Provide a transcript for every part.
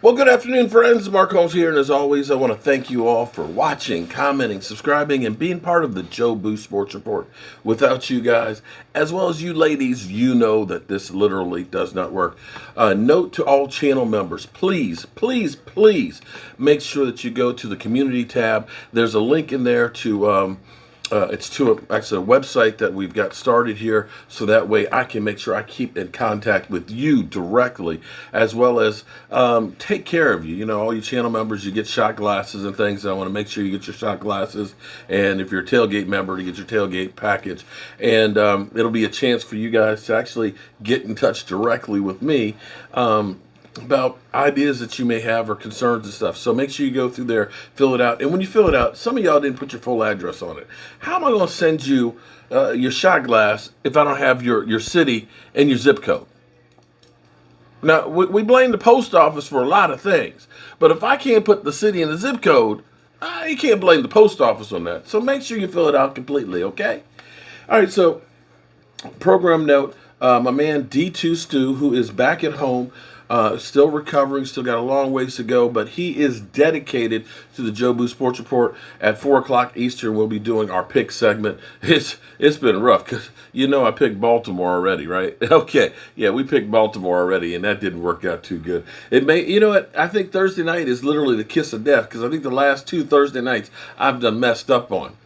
Well, good afternoon, friends. Mark Holmes here, and as always, I want to thank you all for watching, commenting, subscribing, and being part of the Joe Boo Sports Report. Without you guys, as well as you ladies, you know that this literally does not work. Note to all channel members, please, please, please make sure that you go to the community tab. There's a link in there to it's to actually a website that we've got started here, so that way I can make sure I keep in contact with you directly, as well as take care of you. You know, all you channel members, you get shot glasses and things. I want to make sure you get your shot glasses, and if you're a tailgate member, to get your tailgate package. And it'll be a chance for you guys to actually get in touch directly with me about ideas that you may have or concerns and stuff. So make sure you go through there, fill it out. And when you fill it out, some of y'all didn't put your full address on it. How am I going to send you your shot glass if I don't have your city and your zip code? Now, we blame the post office for a lot of things. But if I can't put the city and the zip code, you can't blame the post office on that. So make sure you fill it out completely, okay? All right, so program note, my man D2 Stu, who is back at home, still recovering, still got a long ways to go, but he is dedicated to the Joe Boo Sports Report. At 4 o'clock Eastern, we'll be doing our pick segment. It's been rough, because you know I picked Baltimore already, right? Okay, yeah, we picked Baltimore already, and that didn't work out too good. You know what, I think Thursday night is literally the kiss of death, because I think the last two Thursday nights I've done messed up on.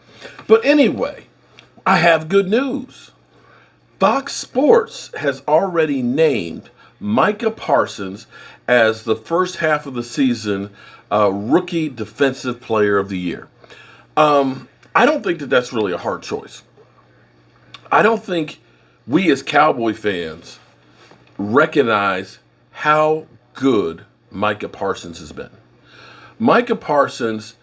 But anyway, I have good news. Fox Sports has already named Micah Parsons as the first half of the season Rookie Defensive Player of the Year. I don't think that that's really a hard choice. I don't think we as Cowboy fans recognize how good Micah Parsons has been. Micah Parsons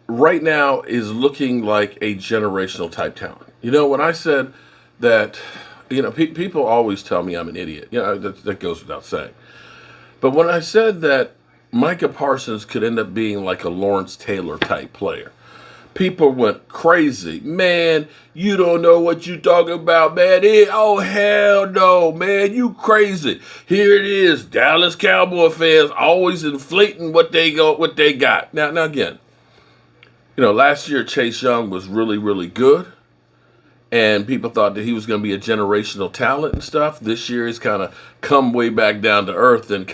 right now is looking like a generational type talent. You know, when I said that, you know, people always tell me I'm an idiot. You know, that goes without saying. But when I said that Micah Parsons could end up being like a Lawrence Taylor type player, people went crazy. Man, you don't know what you talking about, man. Oh, hell no, man. You crazy. Here it is. Dallas Cowboy fans always inflating what they got. Now again, you know, last year Chase Young was really, really good. And people thought that he was going to be a generational talent and stuff. This year he's kind of come way back down to earth, and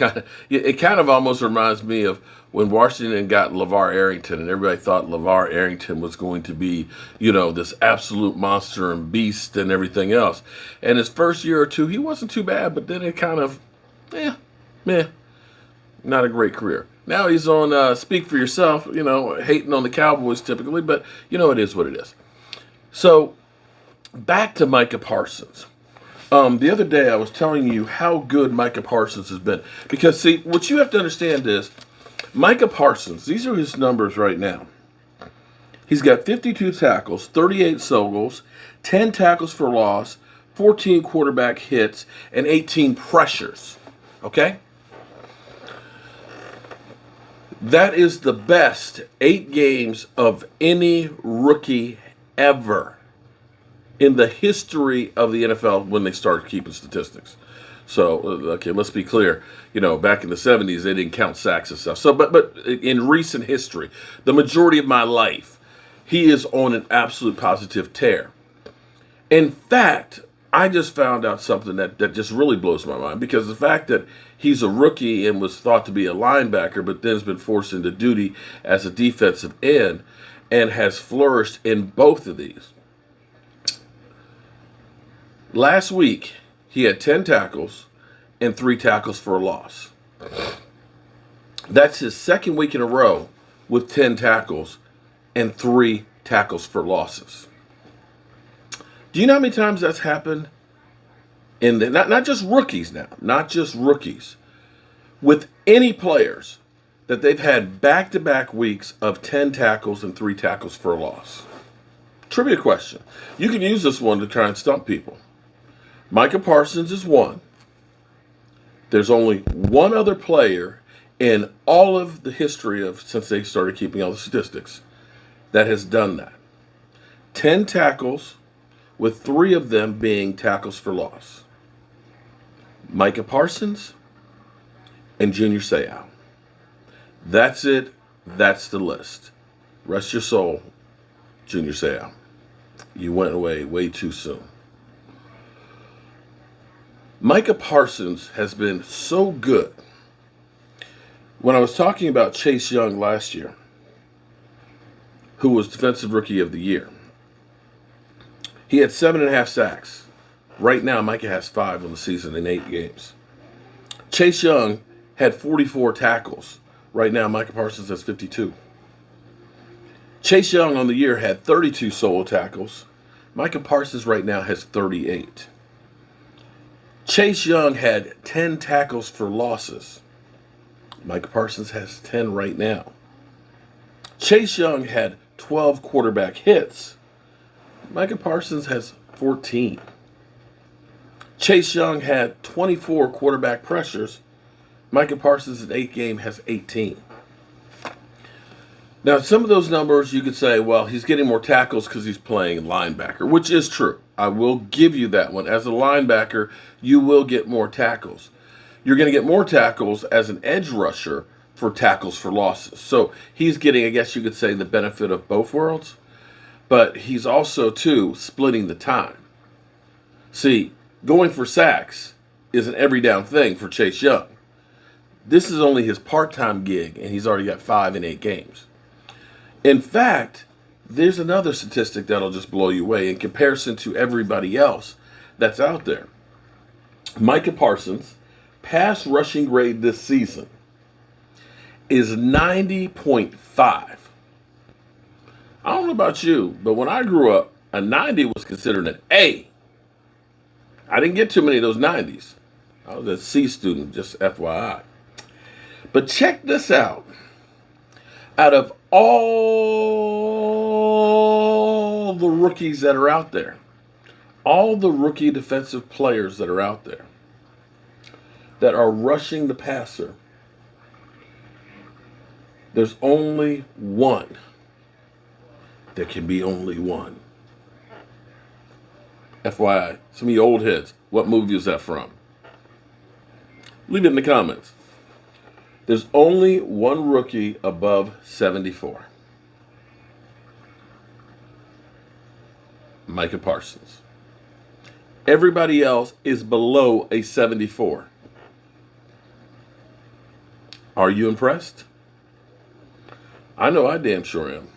it kind of almost reminds me of when Washington got LeVar Arrington, and everybody thought LeVar Arrington was going to be, you know, this absolute monster and beast and everything else. And his first year or two, he wasn't too bad, but then it kind of, not a great career. Now he's on Speak for Yourself, you know, hating on the Cowboys typically, but, you know, it is what it is. So, back to Micah Parsons. The other day I was telling you how good Micah Parsons has been. Because, see, what you have to understand is, Micah Parsons, these are his numbers right now. He's got 52 tackles, 38 singles, 10 tackles for loss, 14 quarterback hits, and 18 pressures. Okay? That is the best 8 games of any rookie ever in the history of the NFL when they started keeping statistics. So, okay, let's be clear. You know, back in the 70s, they didn't count sacks and stuff. So, but in recent history, the majority of my life, he is on an absolute positive tear. In fact, I just found out something that just really blows my mind, because the fact that he's a rookie and was thought to be a linebacker, but then has been forced into duty as a defensive end and has flourished in both of these. Last week, he had 10 tackles and 3 tackles for a loss. That's his second week in a row with 10 tackles and 3 tackles for losses. Do you know how many times that's happened? Not just rookies now, not just rookies. With any players that they've had back-to-back weeks of 10 tackles and 3 tackles for a loss. Trivia question. You can use this one to try and stump people. Micah Parsons is one. There's only one other player in all of the history of since they started keeping all the statistics that has done that. 10 tackles, with 3 of them being tackles for loss. Micah Parsons and Junior Seau. That's it. That's the list. Rest your soul, Junior Seau. You went away way too soon. Micah Parsons has been so good. When I was talking about Chase Young last year, who was Defensive Rookie of the Year, he had 7.5 sacks. Right now, Micah has 5 on the season in 8 games. Chase Young had 44 tackles. Right now, Micah Parsons has 52. Chase Young on the year had 32 solo tackles. Micah Parsons right now has 38. Chase Young had 10 tackles for losses. Micah Parsons has 10 right now. Chase Young had 12 quarterback hits. Micah Parsons has 14. Chase Young had 24 quarterback pressures. Micah Parsons in 8 games has 18. Now, some of those numbers you could say, well, he's getting more tackles because he's playing linebacker, which is true. I will give you that one. As a linebacker, you will get more tackles. You're going to get more tackles as an edge rusher for tackles for losses. So he's getting, I guess you could say, the benefit of both worlds. But he's also, too, splitting the time. See, going for sacks is an every down thing for Chase Young. This is only his part-time gig, and he's already got 5 in 8 games. In fact, there's another statistic that'll just blow you away in comparison to everybody else that's out there. Micah Parsons' pass rushing grade this season is 90.5. I don't know about you, but when I grew up, a 90 was considered an A. I didn't get too many of those 90s. I was a C student, just FYI. But check this out. Out of all the rookies that are out there, all the rookie defensive players that are out there that are rushing the passer, there's only one. There can be only one. FYI, some of you old heads, what movie is that from? Leave it in the comments. There's only one rookie above 74. Micah Parsons. Everybody else is below a 74. Are you impressed? I know I damn sure am.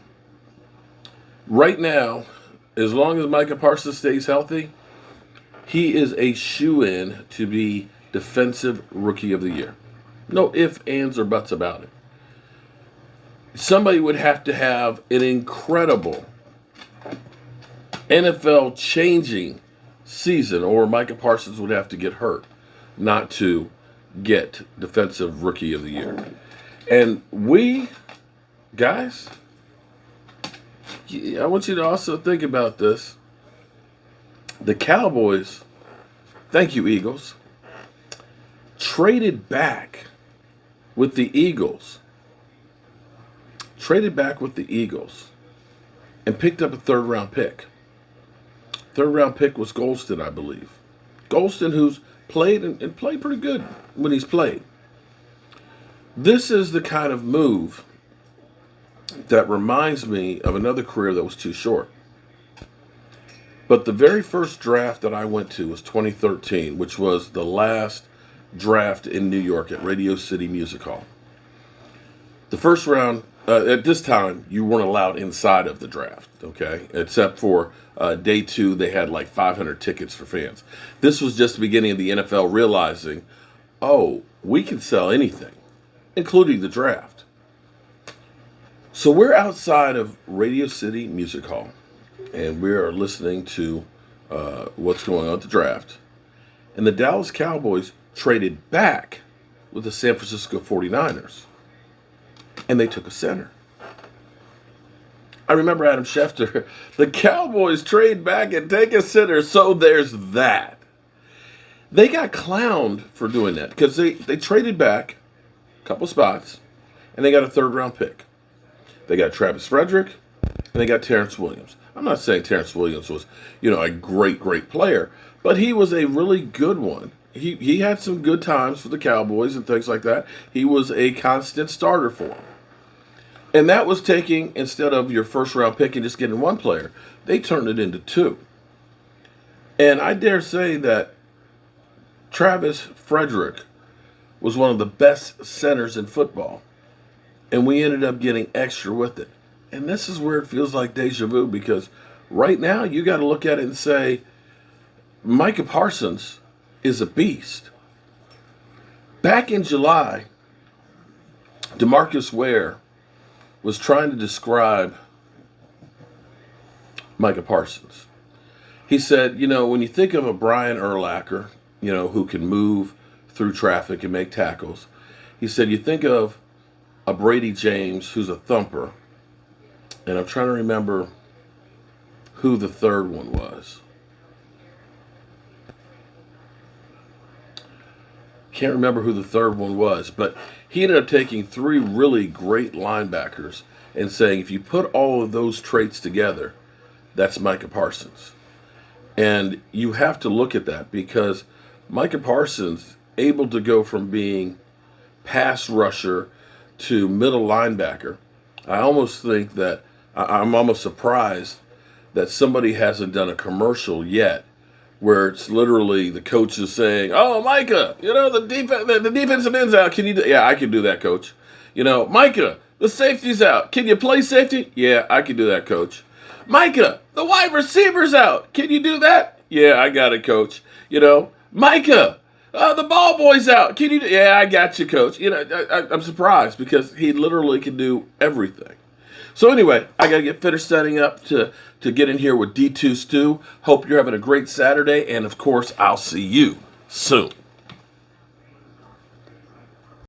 Right now, as long as Micah Parsons stays healthy, he is a shoo-in to be Defensive Rookie of the Year. No ifs, ands, or buts about it. Somebody would have to have an incredible NFL-changing season, or Micah Parsons would have to get hurt not to get Defensive Rookie of the Year. And we, guys, I want you to also think about this. The Cowboys, thank you, Eagles, traded back with the Eagles. And picked up a 3rd-round pick. 3rd-round pick was Golston, I believe. Golston, who's played and played pretty good when he's played. This is the kind of move that reminds me of another career that was too short. But the very first draft that I went to was 2013, which was the last draft in New York at Radio City Music Hall. The first round, at this time, you weren't allowed inside of the draft, okay? Except for day 2, they had like 500 tickets for fans. This was just the beginning of the NFL realizing, oh, we can sell anything, including the draft. So we're outside of Radio City Music Hall, and we are listening to what's going on at the draft. And the Dallas Cowboys traded back with the San Francisco 49ers. And they took a center. I remember Adam Schefter, the Cowboys trade back and take a center, so there's that. They got clowned for doing that because they traded back a couple spots and they got a 3rd-round pick. They got Travis Frederick and they got Terrence Williams. I'm not saying Terrence Williams was, a great player, but he was a really good one he had some good times for the Cowboys and things like that. He was a constant starter for them. And that was taking, instead of your first round pick and just getting one player, they turned it into two. And I dare say that Travis Frederick was one of the best centers in football. And we ended up getting extra with it. And this is where it feels like deja vu, because right now you got to look at it and say, Micah Parsons is a beast. Back in July, DeMarcus Ware was trying to describe Micah Parsons. He said, when you think of a Brian Urlacher, who can move through traffic and make tackles, he said, you think of a Brady James who's a thumper. And I'm trying to remember who the third one was. Can't remember who the third one was, but he ended up taking three really great linebackers and saying, if you put all of those traits together, that's Micah Parsons. And you have to look at that, because Micah Parsons able to go from being pass rusher to middle linebacker. I almost think that I'm almost surprised that somebody hasn't done a commercial yet where it's literally the coach is saying, "Oh, Micah, the defensive end's out. Can you do?" Yeah, I can do that, coach. Micah, the safety's out. Can you play safety? Yeah, I can do that, coach. Micah, the wide receiver's out. Can you do that? Yeah, I got it, coach. Micah, the ball boy's out. Can you do? Yeah, I got you, coach. I'm surprised because he literally can do everything. So anyway, I got to get finished setting up to get in here with D2 Stew. Hope you're having a great Saturday, and of course, I'll see you soon.